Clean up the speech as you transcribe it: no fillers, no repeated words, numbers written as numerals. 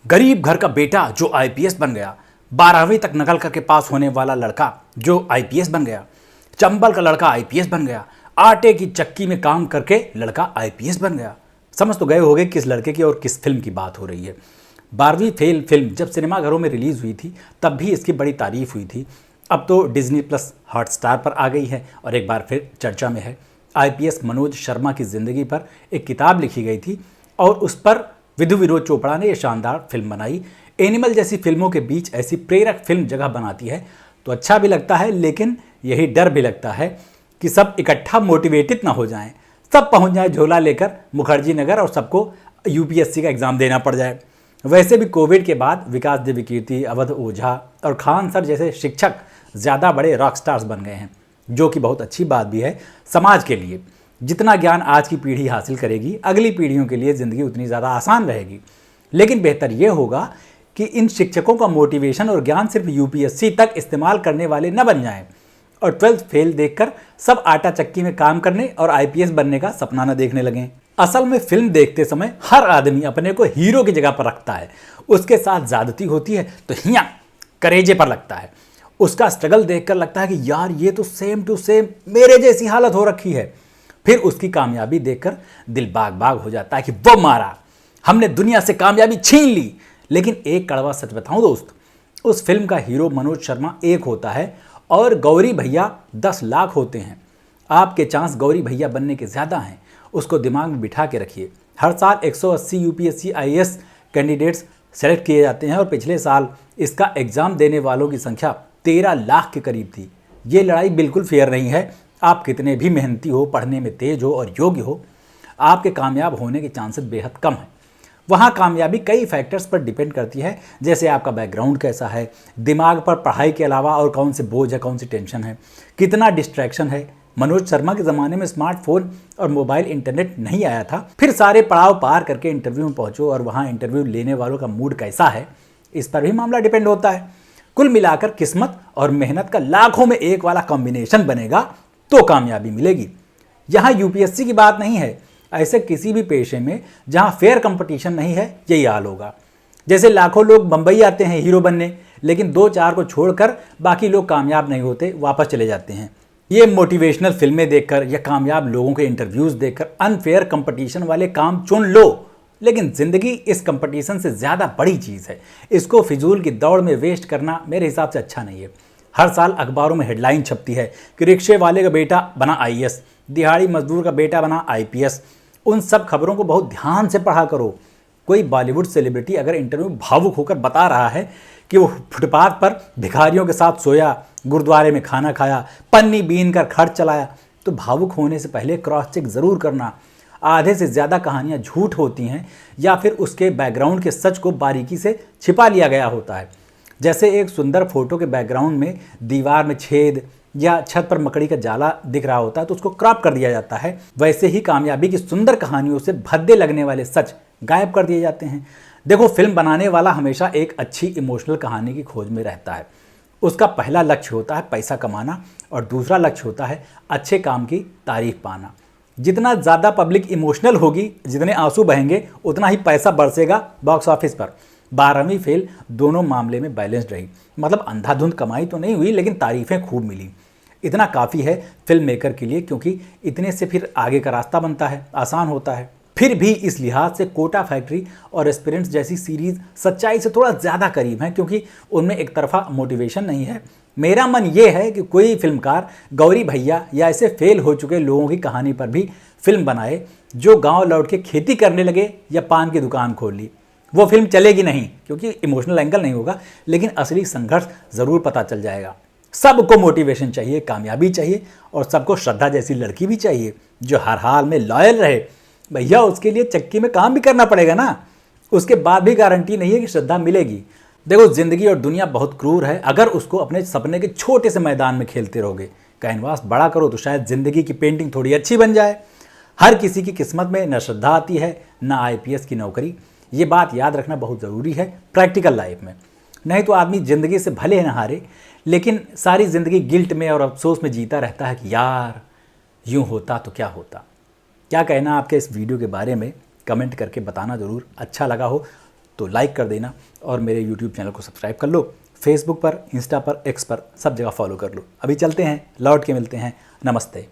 गरीब घर का बेटा जो आईपीएस बन गया, 12वीं तक नकल करके पास होने वाला लड़का जो आईपीएस बन गया, चंबल का लड़का आईपीएस बन गया, आटे की चक्की में काम करके लड़का आईपीएस बन गया। समझ तो गए होंगे किस लड़के की और किस फिल्म की बात हो रही है। 12वीं फेल फिल्म जब सिनेमाघरों में रिलीज हुई थी तब भी इसकी बड़ी तारीफ हुई थी। अब तो डिज्नी प्लस हॉटस्टार पर आ गई है और एक बार फिर चर्चा में है। आईपीएस मनोज शर्मा की ज़िंदगी पर एक किताब लिखी गई थी और उस पर विधु विनोद चोपड़ा ने यह शानदार फिल्म बनाई। एनिमल जैसी फिल्मों के बीच ऐसी प्रेरक फिल्म जगह बनाती है तो अच्छा भी लगता है, लेकिन यही डर भी लगता है कि सब इकट्ठा मोटिवेटेड ना हो जाएं, सब पहुंच जाए झोला लेकर मुखर्जी नगर और सबको यूपीएससी का एग्ज़ाम देना पड़ जाए। वैसे भी कोविड के बाद विकास देवीकीर्ति, अवध ओझा और खान सर जैसे शिक्षक ज़्यादा बड़े रॉक स्टार्स बन गए हैं, जो कि बहुत अच्छी बात भी है समाज के लिए। जितना ज्ञान आज की पीढ़ी हासिल करेगी, अगली पीढ़ियों के लिए ज़िंदगी उतनी ज़्यादा आसान रहेगी। लेकिन बेहतर यह होगा कि इन शिक्षकों का मोटिवेशन और ज्ञान सिर्फ यूपीएससी तक इस्तेमाल करने वाले न बन जाएं और 12th फेल देखकर सब आटा चक्की में काम करने और आईपीएस बनने का सपना न देखने लगें। असल में फिल्म देखते समय हर आदमी अपने को हीरो की जगह पर रखता है। उसके साथ ज्यादती होती है तो हिया करेजे पर लगता है। उसका स्ट्रगल देखकर लगता है कि यार ये तो सेम टू सेम मेरे जैसी हालत हो रखी है। फिर उसकी कामयाबी देखकर दिल बाग बाग हो जाता है कि वो मारा, हमने दुनिया से कामयाबी छीन ली। लेकिन एक कड़वा सच बताऊं दोस्त, उस फिल्म का हीरो मनोज शर्मा एक होता है और गौरी भैया 10 लाख होते हैं। आपके चांस गौरी भैया बनने के ज़्यादा हैं, उसको दिमाग में बिठा के रखिए। हर साल 180 यूपीएससी आईएएस कैंडिडेट्स सेलेक्ट किए जाते हैं और पिछले साल इसका एग्ज़ाम देने वालों की संख्या 13 लाख के करीब थी। ये लड़ाई बिल्कुल फेयर नहीं है। आप कितने भी मेहनती हो, पढ़ने में तेज हो और योग्य हो, आपके कामयाब होने के चांसेस बेहद कम हैं। वहाँ कामयाबी कई फैक्टर्स पर डिपेंड करती है, जैसे आपका बैकग्राउंड कैसा है, दिमाग पर पढ़ाई के अलावा और कौन से बोझ है, कौन सी टेंशन है, कितना डिस्ट्रैक्शन है। मनोज शर्मा के ज़माने में स्मार्टफोन और मोबाइल इंटरनेट नहीं आया था। फिर सारे पड़ाव पार करके इंटरव्यू में पहुँचो और वहाँ इंटरव्यू लेने वालों का मूड कैसा है, इस पर भी मामला डिपेंड होता है। कुल मिलाकर किस्मत और मेहनत का लाखों में एक वाला कॉम्बिनेशन बनेगा तो कामयाबी मिलेगी। यहाँ यूपीएससी की बात नहीं है, ऐसे किसी भी पेशे में जहाँ फेयर कंपटीशन नहीं है यही हाल होगा। जैसे लाखों लोग बंबई आते हैं हीरो बनने, लेकिन 2-4 को छोड़कर बाकी लोग कामयाब नहीं होते, वापस चले जाते हैं। ये मोटिवेशनल फिल्में देखकर या कामयाब लोगों के इंटरव्यूज़ देखकर अनफेयर कंपटीशन वाले काम चुन लो, लेकिन ज़िंदगी इस कंपटीशन से ज़्यादा बड़ी चीज़ है। इसको फिजूल की दौड़ में वेस्ट करना मेरे हिसाब से अच्छा नहीं है। हर साल अखबारों में हेडलाइन छपती है कि रिक्शे वाले का बेटा बना आईएएस, दिहाड़ी मजदूर का बेटा बना आईपीएस। उन सब खबरों को बहुत ध्यान से पढ़ा करो। कोई बॉलीवुड सेलिब्रिटी अगर इंटरव्यू में भावुक होकर बता रहा है कि वो फुटपाथ पर भिखारियों के साथ सोया, गुरुद्वारे में खाना खाया, पन्नी बीन कर खर्च चलाया, तो भावुक होने से पहले क्रॉस चेक ज़रूर करना। आधे से ज़्यादा कहानियाँ झूठ होती हैं या फिर उसके बैकग्राउंड के सच को बारीकी से छिपा लिया गया होता है। जैसे एक सुंदर फोटो के बैकग्राउंड में दीवार में छेद या छत पर मकड़ी का जाला दिख रहा होता है तो उसको क्रॉप कर दिया जाता है। वैसे ही कामयाबी की सुंदर कहानियों से भद्दे लगने वाले सच गायब कर दिए जाते हैं। देखो, फिल्म बनाने वाला हमेशा एक अच्छी इमोशनल कहानी की खोज में रहता है। उसका पहला लक्ष्य होता है पैसा कमाना और दूसरा लक्ष्य होता है अच्छे काम की तारीफ पाना। जितना ज़्यादा पब्लिक इमोशनल होगी, जितने आंसू बहेंगे, उतना ही पैसा बरसेगा बॉक्स ऑफिस पर। 12वीं फेल दोनों मामले में बैलेंस्ड रही, मतलब अंधाधुंध कमाई तो नहीं हुई लेकिन तारीफें खूब मिली। इतना काफ़ी है फिल्म मेकर के लिए, क्योंकि इतने से फिर आगे का रास्ता बनता है, आसान होता है। फिर भी इस लिहाज से कोटा फैक्ट्री और एस्पिरेंट्स जैसी सीरीज़ सच्चाई से थोड़ा ज़्यादा करीब हैं, क्योंकि उनमें एक तरफा मोटिवेशन नहीं है। मेरा मन ये है कि कोई फिल्मकार गौरी भैया या ऐसे फेल हो चुके लोगों की कहानी पर भी फिल्म बनाए, जो गांव लौट के खेती करने लगे या पान की दुकान खोल ली। वो फिल्म चलेगी नहीं क्योंकि इमोशनल एंगल नहीं होगा, लेकिन असली संघर्ष ज़रूर पता चल जाएगा। सबको मोटिवेशन चाहिए, कामयाबी चाहिए और सबको श्रद्धा जैसी लड़की भी चाहिए जो हर हाल में लॉयल रहे। भैया, उसके लिए चक्की में काम भी करना पड़ेगा ना, उसके बाद भी गारंटी नहीं है कि श्रद्धा मिलेगी। देखो, ज़िंदगी और दुनिया बहुत क्रूर है। अगर उसको अपने सपने के छोटे से मैदान में खेलते रहोगे, कैनवास बड़ा करो तो शायद ज़िंदगी की पेंटिंग थोड़ी अच्छी बन जाए। हर किसी की किस्मत में न श्रद्धा आती है न आईपीएस की नौकरी। ये बात याद रखना बहुत ज़रूरी है प्रैक्टिकल लाइफ में। नहीं तो आदमी ज़िंदगी से भले न हारे, लेकिन सारी ज़िंदगी गिल्ट में और अफसोस में जीता रहता है कि यार यूँ होता तो क्या होता। क्या कहना आपके इस वीडियो के बारे में कमेंट करके बताना ज़रूर। अच्छा लगा हो तो लाइक कर देना और मेरे यूट्यूब चैनल को सब्सक्राइब कर लो। फेसबुक पर, इंस्टा पर, एक्स पर सब जगह फॉलो कर लो। अभी चलते हैं, लौट के मिलते हैं। नमस्ते।